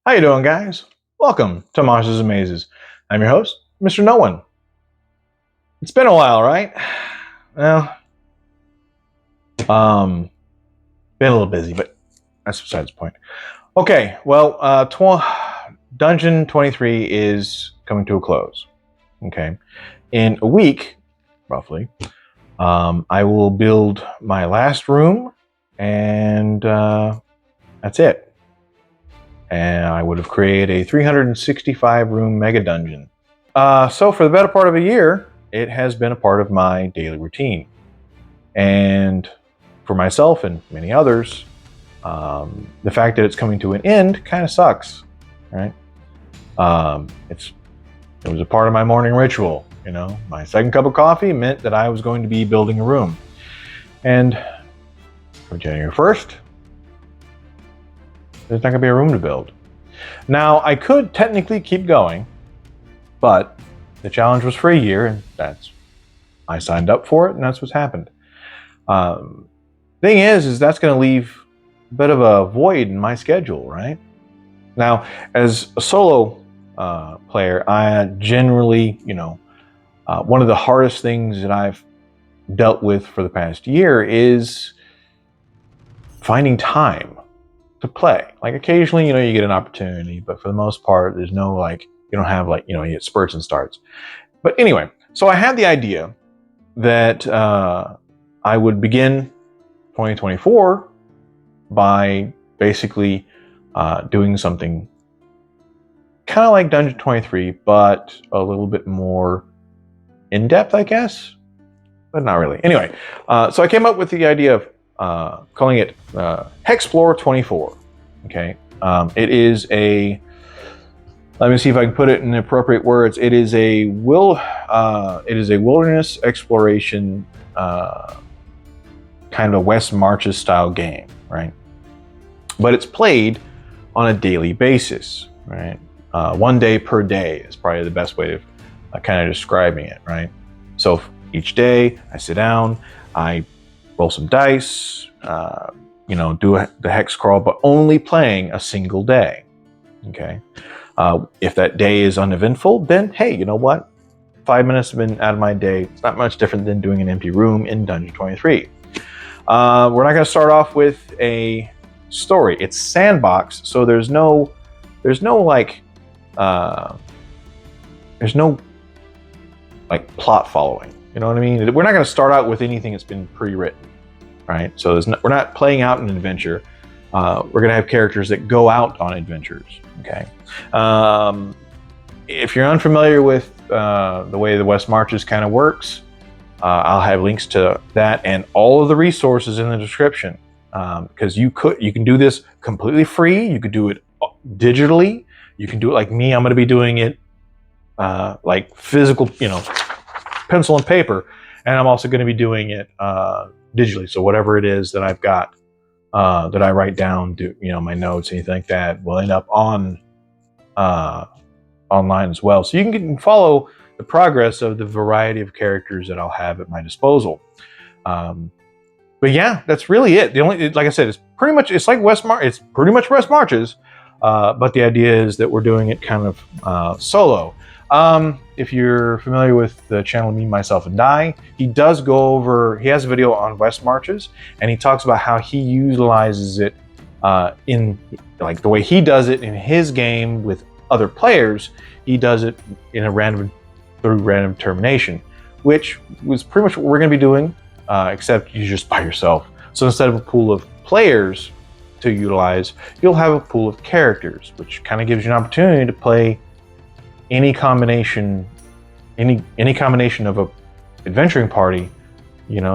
How you doing, guys? Welcome to Monsters and Mazes. I'm your host, Mr. No One. It's been a while, right? Well, been a little busy, but that's besides the point. Okay, well, Dungeon 23 is coming to a close. Okay, in a week, roughly, I will build my last room, and that's it. And I would have created a 365 room mega dungeon. So for the better part of a year, it has been a part of my daily routine. And for myself and many others, the fact that it's coming to an end kind of sucks, right? It was a part of my morning ritual, you know. My second cup of coffee meant that I was going to be building a room. And for January 1st, there's not going to be a room to build. Now, I could technically keep going, but the challenge was for a year, and I signed up for it, and that's what's happened. Thing is that's going to leave a bit of a void in my schedule, right? Now, as a solo player, I generally, one of the hardest things that I've dealt with for the past year is finding time to play. Like occasionally, you get an opportunity, but for the most part, there's no you don't have you get spurts and starts. But anyway, so I had the idea that I would begin 2024 by basically doing something kind of like Dungeon 23, but a little bit more in-depth, I guess, but not really. Anyway, so I came up with the idea of calling it Hexplore24. Okay, it is a. Let me see if I can put it in appropriate words. It is a wilderness exploration kind of West Marches style game, right? But it's played on a daily basis, right? 1 day per day is probably the best way of kind of describing it, right? So each day I sit down, I roll some dice, do the hexcrawl, but only playing a single day. Okay. If that day is uneventful, then hey, you know what? 5 minutes have been out of my day. It's not much different than doing an empty room in Dungeon 23. We're not going to start off with a story. It's sandbox, so there's no plot following. You know what I mean? We're not going to start out with anything that's been pre-written. Right, so we're not playing out an adventure. We're going to have characters that go out on adventures. Okay, if you're unfamiliar with the way the West Marches kind of works, I'll have links to that and all of the resources in the description. Because you can do this completely free. You could do it digitally. You can do it like me. I'm going to be doing it like physical, pencil and paper, and I'm also going to be doing it digitally. So whatever it is that I've got that I write down, my notes, anything like that, will end up on online as well. So you can follow the progress of the variety of characters that I'll have at my disposal. But yeah, that's really it. Like I said, it's pretty much it's pretty much West Marches, but the idea is that we're doing it kind of solo. If you're familiar with the channel Me, Myself, and Die, he has a video on West Marches, and he talks about how he utilizes it in the way he does it in his game with other players. He does it in through random termination, which was pretty much what we're going to be doing, except you're just by yourself. So instead of a pool of players to utilize, you'll have a pool of characters, which kind of gives you an opportunity to play any combination of a adventuring party,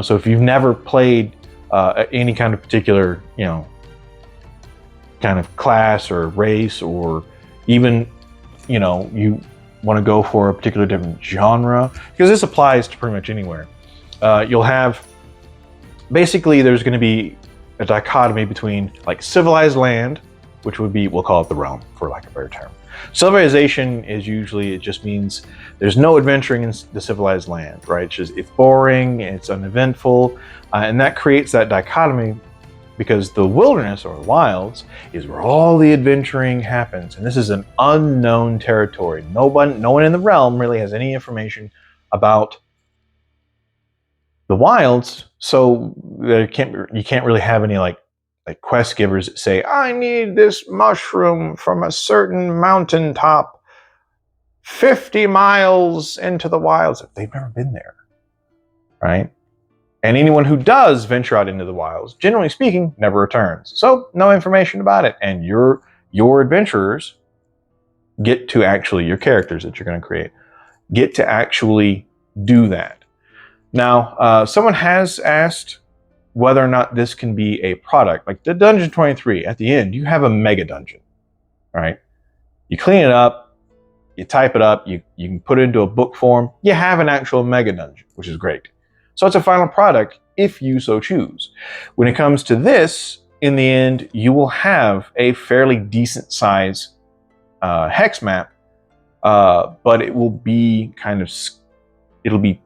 so if you've never played any kind of particular, kind of class or race, or even, you want to go for a particular different genre, because this applies to pretty much anywhere. You'll have, basically there's going to be a dichotomy between civilized land, which would be, we'll call it the realm for lack of a better term. Civilization is usually, it just means there's no adventuring in the civilized land, right? It's boring, it's uneventful, and that creates that dichotomy because the wilderness or wilds is where all the adventuring happens, and this is an unknown territory. No one in the realm really has any information about the wilds, so you can't really have any like quest givers that say, I need this mushroom from a certain mountaintop 50 miles into the wilds. They've never been there, right? And anyone who does venture out into the wilds, generally speaking, never returns. So no information about it. And your adventurers get to actually, your characters that you're going to create, get to actually do that. Now, someone has asked whether or not this can be a product. Like the Dungeon 23, at the end, you have a mega dungeon, right? You clean it up, you type it up, you can put it into a book form, you have an actual mega dungeon, which is great. So it's a final product if you so choose. When it comes to this, in the end, you will have a fairly decent size hex map, but it will be it'll be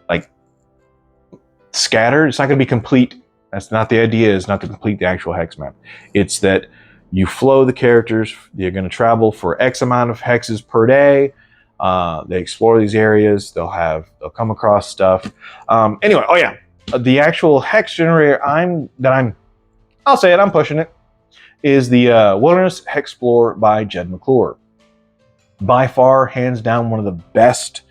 like scattered. It's not going to be complete. That's not the idea. Is not to complete the actual hex map. It's that you flow the characters. You're going to travel for X amount of hexes per day. They explore these areas. They'll come across stuff. Anyway, oh yeah, the actual hex generator I'll say it, I'm pushing it, is the Wilderness Hexplore by Jed McClure. By far, hands down, one of the best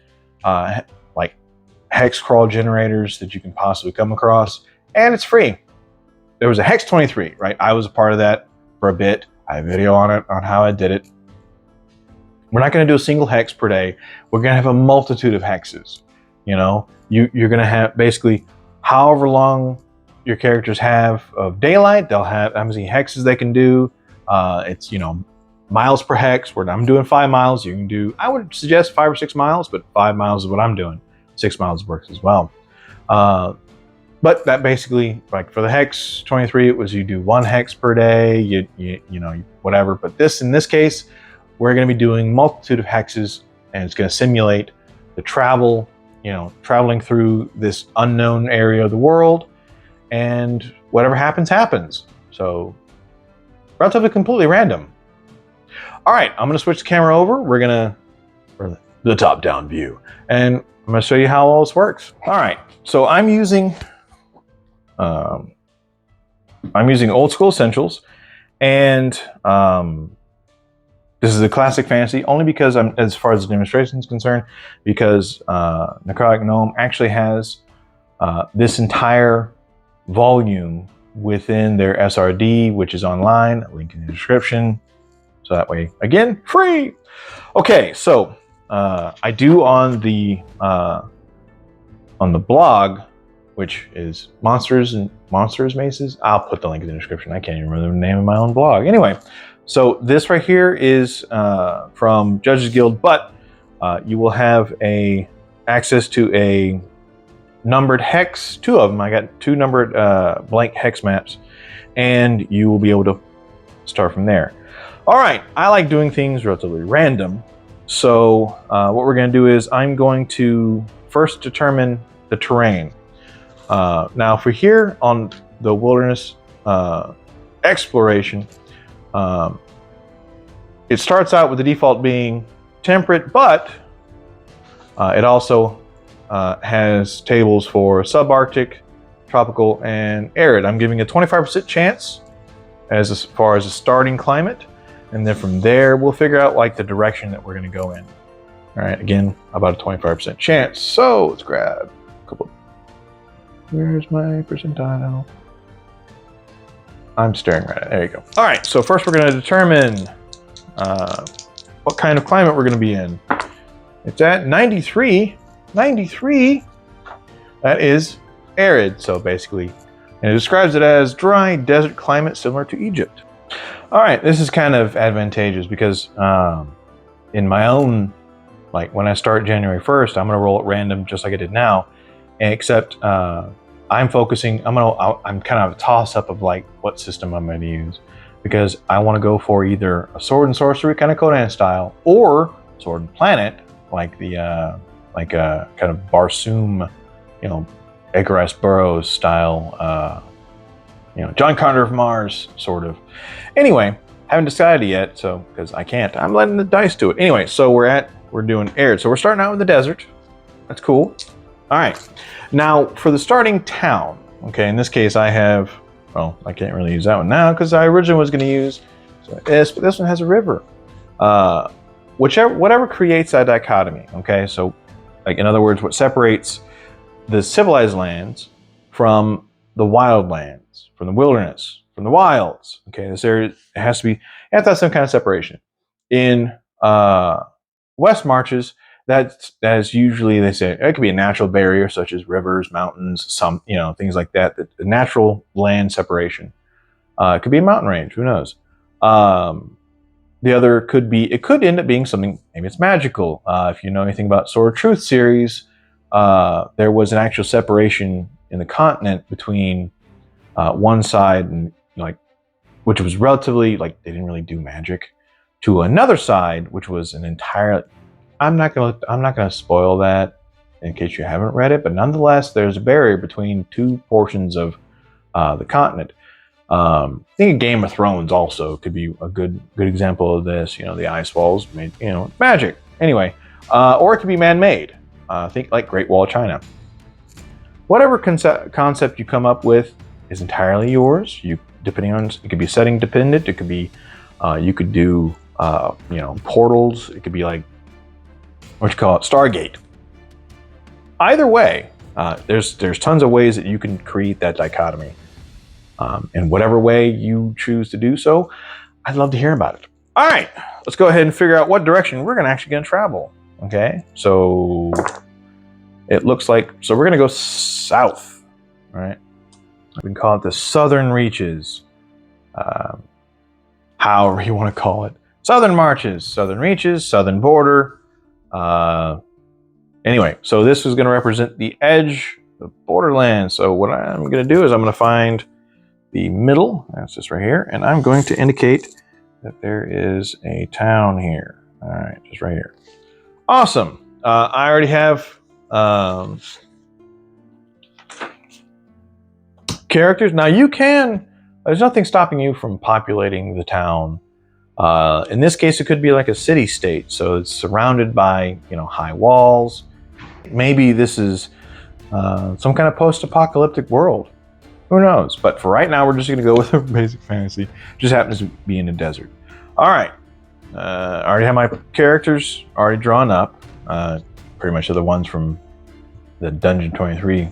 hex crawl generators that you can possibly come across, and it's free. There was a Hex 23, right? I was a part of that for a bit. I have a video on it, on how I did it. We're not going to do a single hex per day. We're going to have a multitude of hexes. You know, you're going to have basically however long your characters have of daylight, they'll have how many hexes they can do. It's, you know, miles per hex, where I'm doing 5 miles. You can do, I would suggest 5 or 6 miles, but 5 miles is what I'm doing. 6 miles works as well. But that basically, like for the Hex 23, it was you do 1 hex per day, you know, whatever. But in this case, we're going to be doing multitude of hexes, and it's going to simulate the travel, you know, traveling through this unknown area of the world, and whatever happens, happens. So relatively completely random. All right, I'm going to switch the camera over. We're the top-down view, and I'm going to show you how all this works. All right, so I'm using Old School Essentials, and this is a classic fantasy only because as far as the demonstration is concerned, because Necrotic Gnome actually has this entire volume within their SRD, which is online. Link in the description. So that way, again, free. Okay, so I do on the blog, which is Monsters Maces. I'll put the link in the description. I can't even remember the name of my own blog. Anyway, so this right here is from Judges Guild, but you will have access to a numbered hex, 2 of them. I got 2 numbered blank hex maps, and you will be able to start from there. All right, I like doing things relatively random. So what we're going to do is I'm going to first determine the terrain. Now for here on the wilderness exploration, it starts out with the default being temperate, but it also has tables for subarctic, tropical, and arid. I'm giving a 25% chance as far as a starting climate. And then from there, we'll figure out like the direction that we're going to go in. All right, again, about a 25% chance. So let's grab a couple. Where's my percentile? I'm staring right at it. There you go. All right, so first we're going to determine what kind of climate we're going to be in. It's at 93. 93. That is arid. So basically, and it describes it as dry desert climate similar to Egypt. All right, this is kind of advantageous because in my own, like when I start January 1st, I'm going to roll at random just like I did now, except I'm focusing, I'm kind of a toss up of like what system I'm going to use, because I want to go for either a sword and sorcery kind of Conan style, or sword and planet, like the kind of Barsoom, you know, Edgar S. Burroughs style John Carter of Mars, sort of. Anyway, haven't decided yet, so because I can't, I'm letting the dice do it. Anyway, so we're doing arid. So we're starting out with the desert. That's cool. All right. Now for the starting town. Okay, in this case, I have. Well, I can't really use that one now because I originally was going to use this, but this one has a river. Whatever creates that dichotomy. Okay, so like in other words, what separates the civilized lands from the wildlands, from the wilderness, from the wilds. Okay, this area has to have some kind of separation. In West Marches, that is usually, they say it could be a natural barrier such as rivers, mountains, some things like that. The natural land separation. It could be a mountain range. Who knows? The other could end up being something. Maybe it's magical. If you know anything about Sword of Truth series, there was an actual separation in the continent between one side and which was relatively they didn't really do magic, to another side which was an entire. I'm not gonna spoil that in case you haven't read it, but nonetheless, there's a barrier between two portions of the continent. I think Game of Thrones also could be a good example of this. The ice walls made magic anyway, or it could be man-made. Think like Great Wall of China. Whatever concept you come up with is entirely yours. Depending on, it could be setting dependent. It could be you could do portals. It could be like what you call it, Stargate. Either way, there's tons of ways that you can create that dichotomy. In whatever way you choose to do so, I'd love to hear about it. All right, let's go ahead and figure out what direction we're actually going to travel. Okay, so it looks like we're going to go south. All right, we can call it the southern reaches, however you want to call it. Southern marches, southern reaches, southern border. Anyway, so this is going to represent the edge of borderland. So what I'm going to do is I'm going to find the middle. That's just right here, and I'm going to indicate that there is a town here. All right, just right here. Awesome. I already have characters. Now you can. There's nothing stopping you from populating the town. In this case, it could be like a city-state, so it's surrounded by high walls. Maybe this is some kind of post-apocalyptic world. Who knows? But for right now, we're just going to go with a basic fantasy. Just happens to be in a desert. All right. I already have my characters already drawn up. Pretty much the ones from the Dungeon 23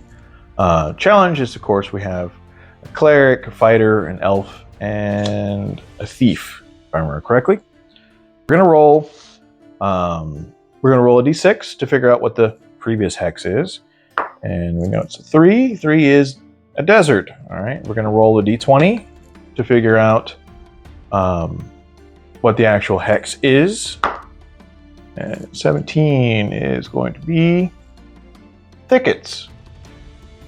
challenge. Is, of course, we have a cleric, a fighter, an elf, and a thief. If I remember correctly, we're gonna roll. We're gonna roll a d6 to figure out what the previous hex is, and we know it's a 3. 3 is a desert. All right, we're gonna roll a d20 to figure out what the actual hex is, and 17 is going to be thickets.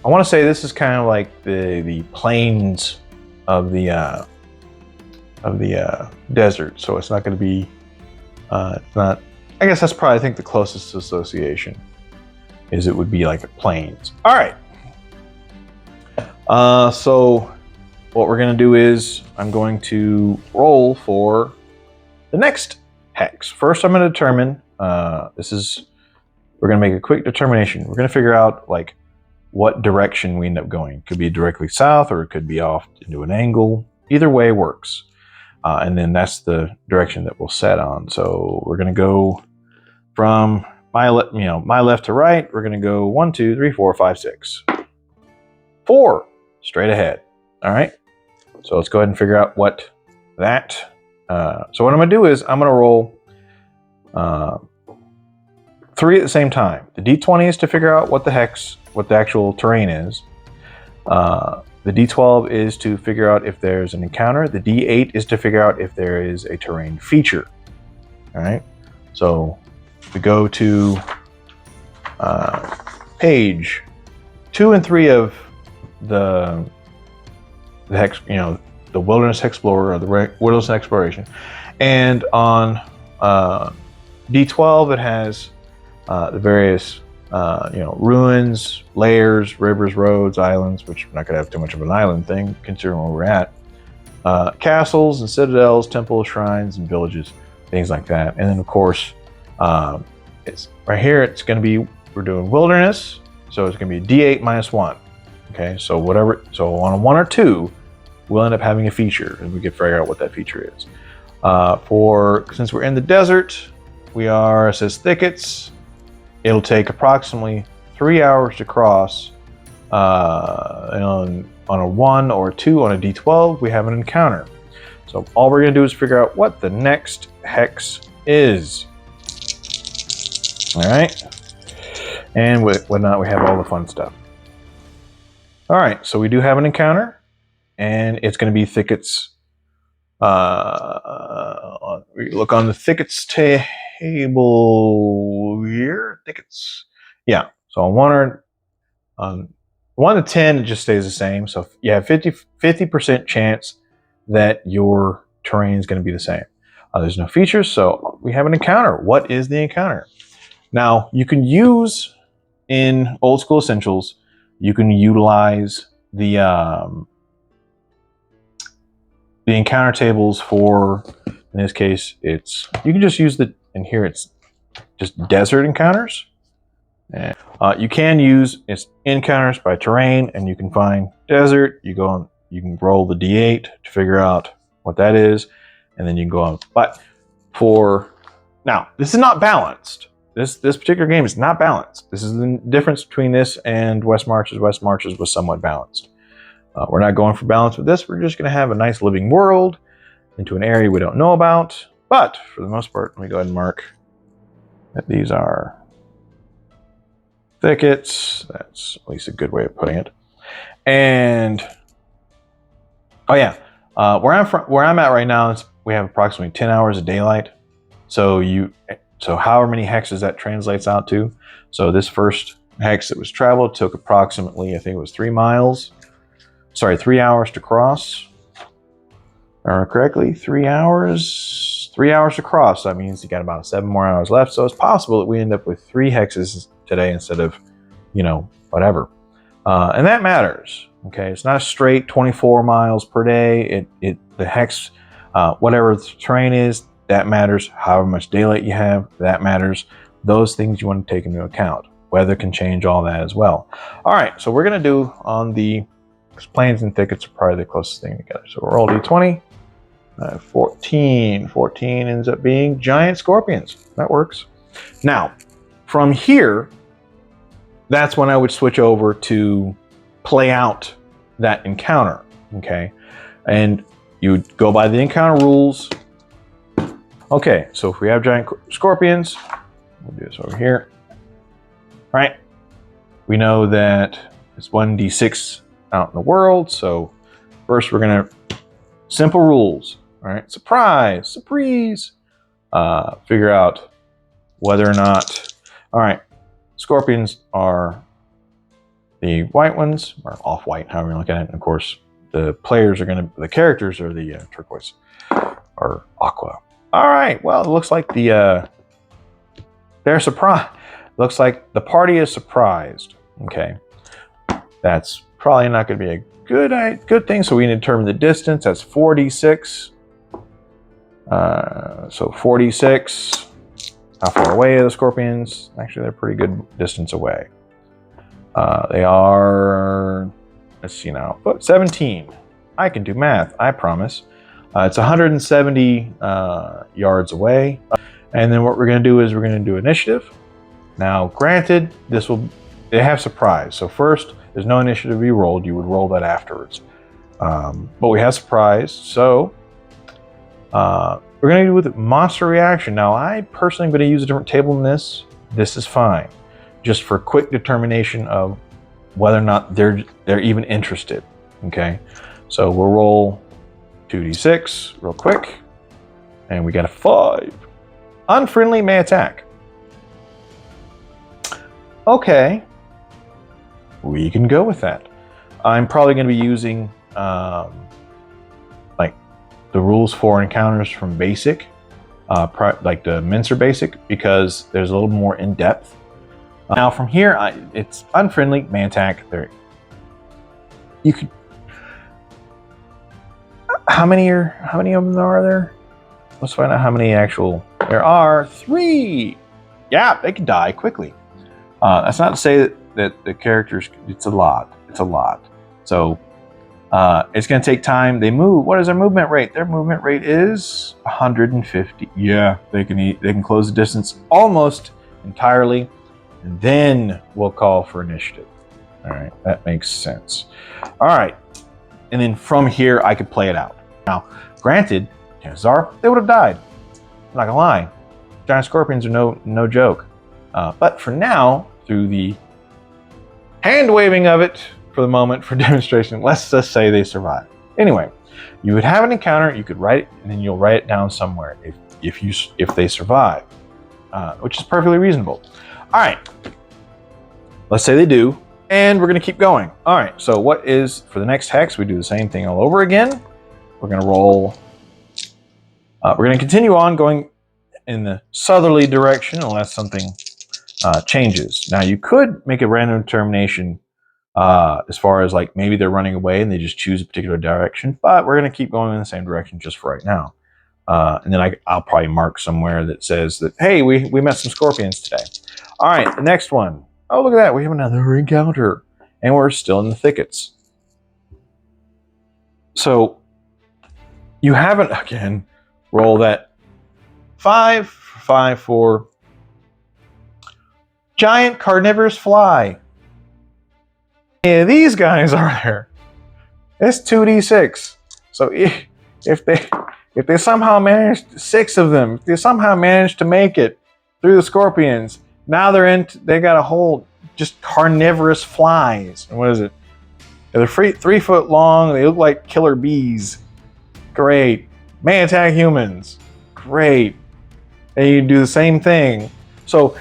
I want to say this is kind of like the plains of the desert, so it's not going to be. It's not. I guess that's probably, I think, the closest association is it would be like a plains. All right. So what we're going to do is I'm going to roll for the next hex. First, I'm going to determine. We're going to make a quick determination. We're going to figure out what direction we end up going. It could be directly south, or it could be off into an angle. Either way works. And then that's the direction that we'll set on. So we're going to go from my left to right. We're going to go 1, 2, 3, 4, 5, 6. 4 straight ahead. All right. So let's go ahead and figure out what that. So what I'm going to do is I'm going to roll 3 at the same time. The d20 is to figure out what the actual terrain is. The D12 is to figure out if there's an encounter. The D8 is to figure out if there is a terrain feature. All right. So we go to page 2 and 3 of the hex, the Wilderness Explorer, or the Wilderness Exploration, and on D12 it has the various You know, ruins, layers, rivers, roads, islands, which we're not going to have too much of an island thing considering where we're at. Castles and citadels, temples, shrines, and villages, things like that. And then, of course, it's right here. It's going to be, we're doing wilderness, so it's going to be D8 minus 1. Okay, so whatever. So on a 1 or 2, we'll end up having a feature, and we can figure out what that feature is. Since we're in the desert, it says thickets. It'll take approximately 3 hours to cross. On a 1 or 2 on a D12, we have an encounter. So all we're going to do is figure out what the next hex is. All right. And with whatnot, we have all the fun stuff. All right, so we do have an encounter, and it's going to be thickets. We look on the thickets table here. Thickets. Yeah. So on 1 to 10, it just stays the same. So you have 50% chance that your terrain is going to be the same. There's no features, so we have an encounter. What is the encounter? Now, you can use in Old School Essentials, you can utilize the encounter tables for, in this case, you can just use and here it's just desert encounters. And you can use its encounters by terrain, and you can find desert. You can roll the D8 to figure out what that is, and then you can go on. But now, this is not balanced. This particular game is not balanced. This is the difference between this and West Marches. West Marches was somewhat balanced. We're not going for balance with this. We're just going to have a nice living world into an area we don't know about. But for the most part, let me go ahead and mark that these are thickets. That's at least a good way of putting it. And oh yeah, where I'm at right now is we have approximately 10 hours of daylight. So however many hexes that translates out to. So this first hex that was traveled took approximately, I think it was 3 miles. Sorry, 3 hours to cross. Correctly, 3 hours. 3 hours to cross. That means you got about 7 more hours left. So it's possible that we end up with 3 hexes today instead of, whatever. And that matters. Okay, it's not a straight 24 miles per day. The hex, whatever the terrain is, that matters. However much daylight you have, that matters. Those things you want to take into account. Weather can change all that as well. All right, so we're going to do on the plains and thickets are probably the closest thing together. So we'll roll D20. 14. 14 ends up being giant scorpions. That works. Now, from here, that's when I would switch over to play out that encounter. Okay, and you would go by the encounter rules. Okay, so if we have giant scorpions, we'll do this over here. All right, we know that it's 1d6 out in the world. So first we're gonna simple rules. All right, surprise. Figure out whether or not. All right, scorpions are the white ones, or off-white, however you look at it. And of course, the characters are the turquoise or aqua. All right, well, it looks like they're surprised. Looks like the party is surprised. Okay, that's probably not going to be a good thing. So we need to determine the distance. That's 4d6. So 4d6. How far away are the scorpions? Actually, they're pretty good distance away. They are, let's see now, 17. I can do math, I promise. It's 170 yards away. And then what we're going to do is we're going to do initiative. Now, granted, they have surprise. So first, there's no initiative to be rolled. You would roll that afterwards. But we have surprise. So we're going to do with monster reaction. Now, I personally am going to use a different table than this. This is fine, just for quick determination of whether or not they're even interested. Okay, so we'll roll 2d6 real quick, and we got a 5. Unfriendly may attack. Okay, we can go with that. I'm probably going to be using like the rules for encounters from Basic, like the Mincer Basic, because there's a little more in depth. Now from here, it's unfriendly, may attack. There, you could. How many of them are there? Let's find out how many actual. There are 3. Yeah, they can die quickly. That's not to say that the characters. It's a lot. It's a lot. So it's going to take time. They move. What is their movement rate? Their movement rate is 150. Yeah, they can close the distance almost entirely. And then we'll call for initiative. All right, that makes sense. All right, and then from here I could play it out. Now, granted, chances are they would have died. I'm not gonna lie, giant scorpions are no joke. But for now, through the hand waving of it for the moment for demonstration, let's just say they survive. Anyway, you would have an encounter. You could write it, and then you'll write it down somewhere if they survive, which is perfectly reasonable. All right, let's say they do, and we're going to keep going. All right, so what is for the next hex? We do the same thing all over again. We're going to roll. We're going to continue on going in the southerly direction unless something changes. Now, you could make a random determination as far as like maybe they're running away and they just choose a particular direction, but we're going to keep going in the same direction just for right now. And then I'll probably mark somewhere that says that, hey, we met some scorpions today. All right, the next one. Oh, look at that. We have another encounter. And we're still in the thickets. So you haven't, again, roll that 5, 5, 4. Giant carnivorous fly. Yeah, these guys are there. It's 2d6. So if they somehow managed 6 of them, if they somehow managed to make it through the scorpions, now they got a whole just carnivorous flies. And what is it? They're 3 foot long. They look like killer bees. Great. May attack humans. Great. And you do the same thing. So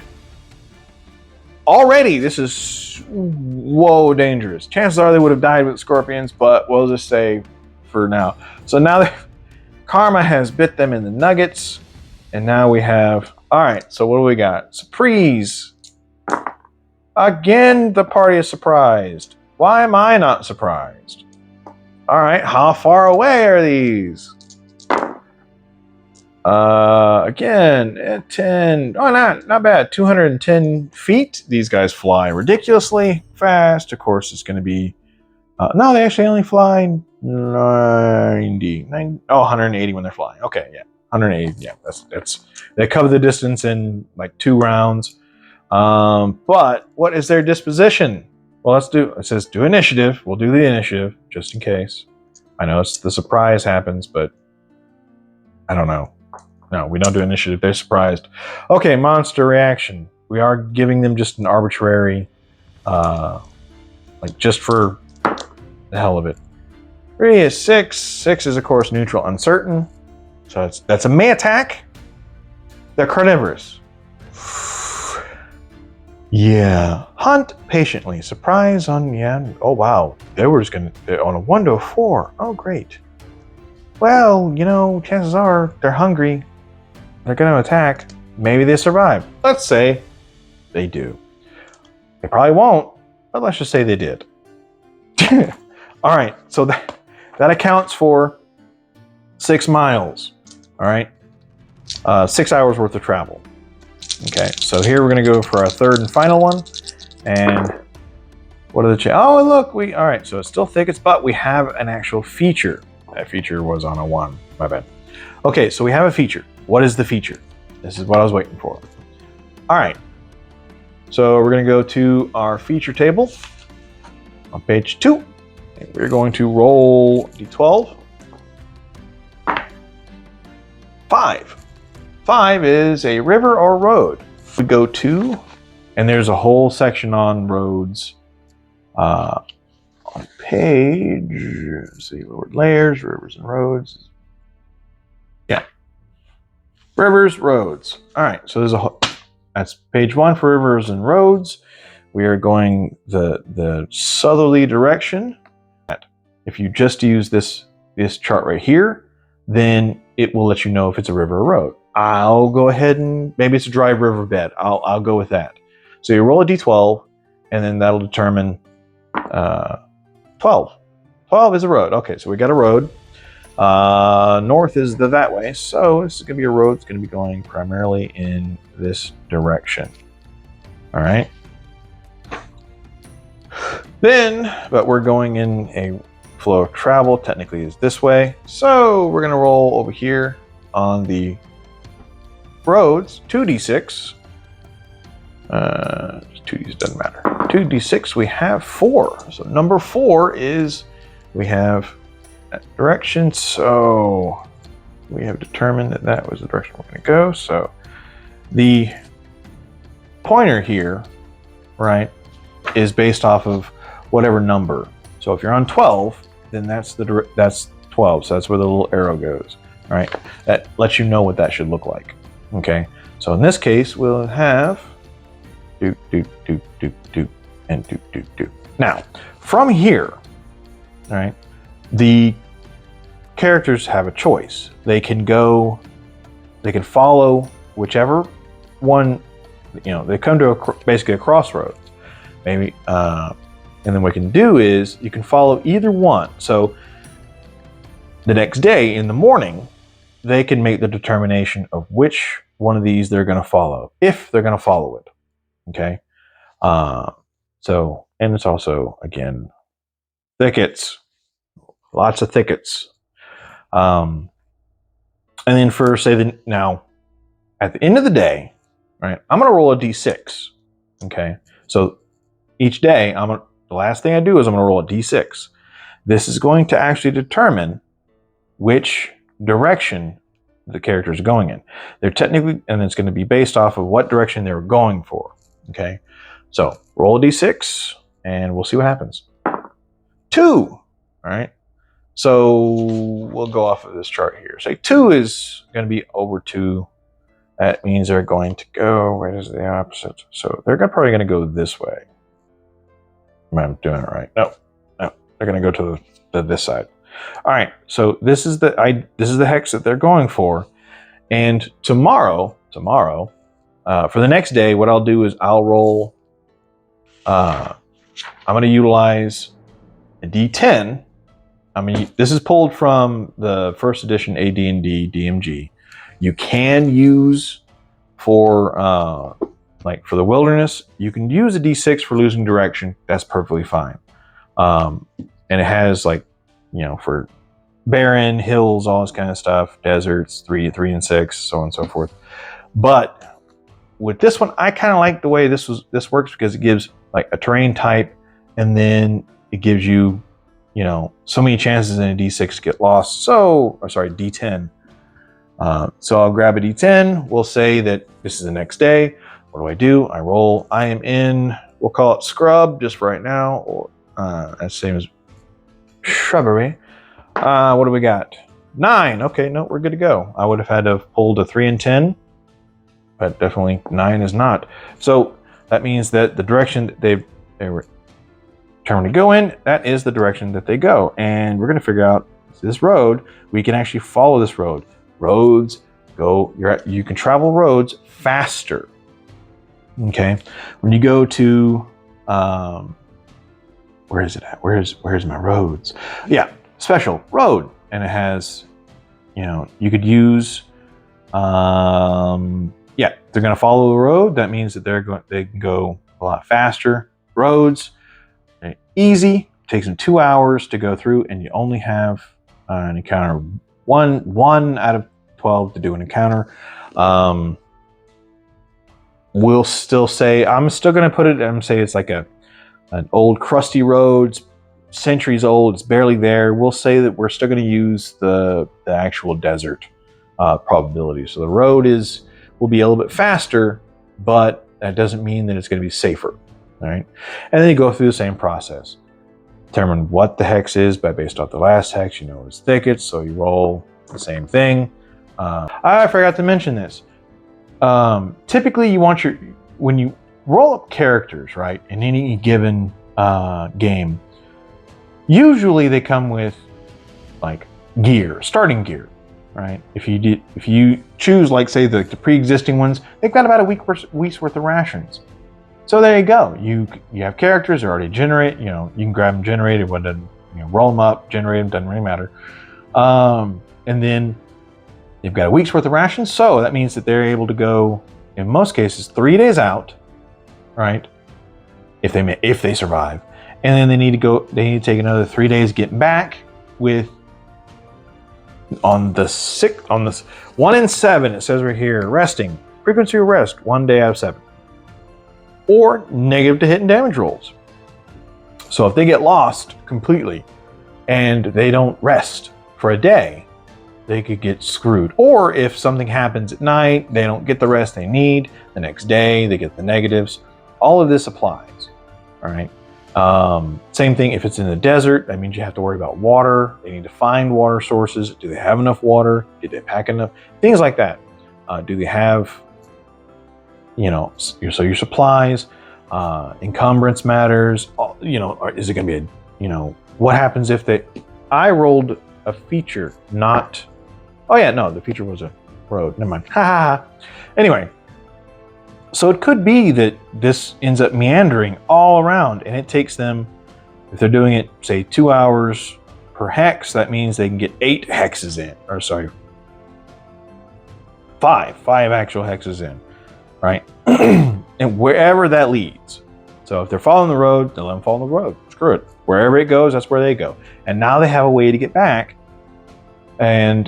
already this is whoa dangerous. Chances are they would have died with scorpions, but we'll just say for now. So now karma has bit them in the nuggets, and now we have. All right, so what do we got? Surprise. Again, the party is surprised. Why am I not surprised? All right, how far away are these? Again, at 10. Oh, not bad. 210 feet. These guys fly ridiculously fast. Of course, it's going to be. No, they actually only fly 90. 180 when they're flying. Okay, yeah. 180, yeah, that's they cover the distance in like 2 rounds. But what is their disposition? Well, it says do initiative. We'll do the initiative just in case. I know it's the surprise happens, but I don't know. No, we don't do initiative. They're surprised. Okay, monster reaction. We are giving them just an arbitrary, like just for the hell of it. 3 is 6. 6 is of course neutral, uncertain. So that's a may attack. They're carnivorous. Yeah. Hunt patiently. Surprise on, yeah. Oh, wow. They were just going to, on a 1 to a 4. Oh, great. Well, chances are they're hungry. They're going to attack. Maybe they survive. Let's say they do. They probably won't, but let's just say they did. All right. So that accounts for 6 miles. All right. 6 hours worth of travel. Okay. So here we're going to go for our third and final one. And what are the oh, look, all right. So it's still thickets, but we have an actual feature. That feature was on a 1. My bad. Okay. So we have a feature. What is the feature? This is what I was waiting for. All right. So we're going to go to our feature table on page 2. And we're going to roll d12. 5. 5 is a river or road. We go to, and there's a whole section on roads. On page, let's see, layers, rivers and roads. Yeah. Rivers, roads. All right, so there's that's page 1 for rivers and roads. We are going the southerly direction. If you just use this chart right here, then it will let you know if it's a river or road. I'll go ahead and maybe it's a dry riverbed. I'll go with that. So you roll a d12, and then that'll determine 12. 12 is a road. Okay, so we got a road. North is that way, so this is going to be a road that's going to be going primarily in this direction. All right. Then, but we're going in a flow of travel, technically is this way. So we're going to roll over here on the roads, 2d6. 2d doesn't matter. 2d6, we have 4. So number 4 is, we have that direction. So we have determined that that was the direction we're going to go. So the pointer here, right, is based off of whatever number. So if you're on 12, then that's 12. So that's where the little arrow goes, right? That lets you know what that should look like. Okay. So in this case, we'll have do, and do. Now, from here, all right, the characters have a choice. They can follow whichever one, you know, they come to basically a crossroads. Maybe, and then what you can do is you can follow either one. So the next day in the morning, they can make the determination of which one of these they're going to follow, if they're going to follow it. Okay. So, and it's also, again, thickets, lots of thickets. And then for, say, now at the end of the day, right, I'm going to roll a d6. Okay. So each day, the last thing I do is I'm going to roll a d6. This is going to actually determine which direction the character is going in. They're technically, and it's going to be based off of what direction they were going for. Okay. So roll a d6 and we'll see what happens. 2. All right. So we'll go off of this chart here. Say 2 is going to be over 2. That means they're going to go, where is the opposite? So they're probably going to go this way. I'm doing it right. No, they're going to go to this side. All right. So this is the hex that they're going for. And tomorrow, for the next day, what I'll do is I'll roll. I'm going to utilize a D10. I mean, this is pulled from the first edition AD&D DMG. You can use for for the wilderness, you can use a D6 for losing direction. That's perfectly fine. And it has for barren, hills, all this kind of stuff, deserts, 3 and 6, so on and so forth. But with this one, I kind of like the way this works because it gives like a terrain type, and then it gives you, so many chances in a D6 to get lost. D10. So I'll grab a D10. We'll say that this is the next day. What do? I roll. I am in, we'll call it scrub just for right now, or that's the same as shrubbery. What do we got? 9. Okay, no, we're good to go. I would have had to have pulled a 3 and 10, but definitely 9 is not. So that means that the direction that they were determined to go in, that is the direction that they go. And we're going to figure out this road. We can actually follow this road. Roads go, you can travel roads faster. Okay. When you go to, where is it at? Where's my roads? Yeah. Special road. And it has, you could use, they're going to follow the road. That means that they can go a lot faster. Roads, easy, takes them 2 hours to go through, and you only have an encounter, one out of 12 to do an encounter. We'll still say, I'm still going to put it, I'm going to say it's like an old crusty road, centuries old, it's barely there. We'll say that we're still going to use the actual desert probability. So the road will be a little bit faster, but that doesn't mean that it's going to be safer. All right. And then you go through the same process. Determine what the hex is based off the last hex. It's thickets, so you roll the same thing. I forgot to mention this. Typically, you want when you roll up characters, right, in any given game, usually they come with like gear, starting gear, right? If you choose, like, say the pre-existing ones, they've got about a week's worth of rations. So there you go. You have characters that are already generate. You know, you can grab them generated, what doesn't, you know, roll them up, generate them, doesn't really matter. And then you've got a week's worth of rations, so that means that they're able to go, in most cases, 3 days out, right? If they survive, and then they need to take another 3 days getting back with. On this 1 in 7, it says right here, resting frequency of rest 1 day out of 7, or negative to hit and damage rolls. So if they get lost completely and they don't rest for a day, they could get screwed. Or if something happens at night, they don't get the rest they need, the next day they get the negatives. All of this applies. All right. Same thing if it's in the desert. That means you have to worry about water. They need to find water sources. Do they have enough water? Did they pack enough? Things like that. Do they have, you know, so your supplies, encumbrance matters. You know, is it going to be you know, what happens if I rolled a feature, not, oh yeah, no, the feature was a road. Never mind. Ha ha ha. Anyway. So it could be that this ends up meandering all around, and it takes them, if they're doing it, say 2 hours per hex, that means they can get 8 hexes in, or sorry, five actual hexes in, right? And wherever that leads. So if they're following the road, they'll let them follow the road. Screw it. Wherever it goes, that's where they go. And now they have a way to get back, and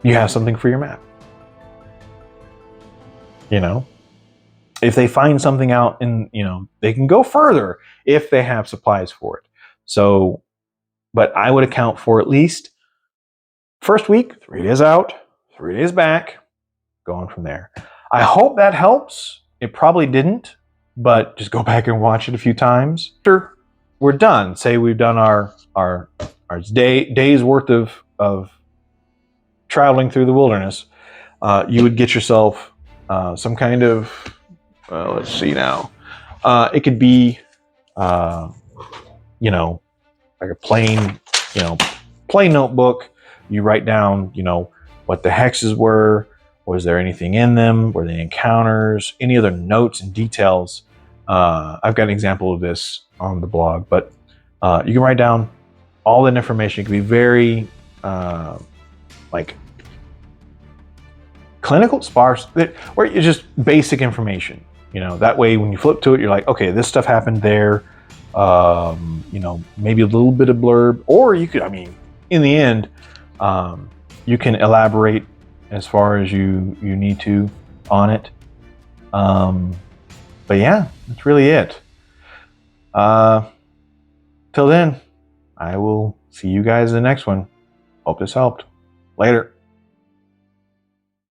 you have something for your map. You know, if they find something out in, you know, they can go further if they have supplies for it. So, but I would account for at least first week, 3 days out, 3 days back, going from there. I hope that helps. It probably didn't, but just go back and watch it a few times. After we're done, say we've done our day's worth of traveling through the wilderness, you would get yourself some kind of, let's see now. It could be, you know, like a plain notebook. You write down, you know, what the hexes were. Was there anything in them? Were they encounters? Any other notes and details? I've got an example of this on the blog, but you can write down all that information. It can be very, like, clinical, sparse, or it's just basic information. You know, that way when you flip to it, you're like, okay, this stuff happened there. You know, maybe a little bit of blurb, or you could, I mean, in the end, you can elaborate as far as you need to on it. But yeah, that's really it. Till then, I will see you guys in the next one. Hope this helped. Later.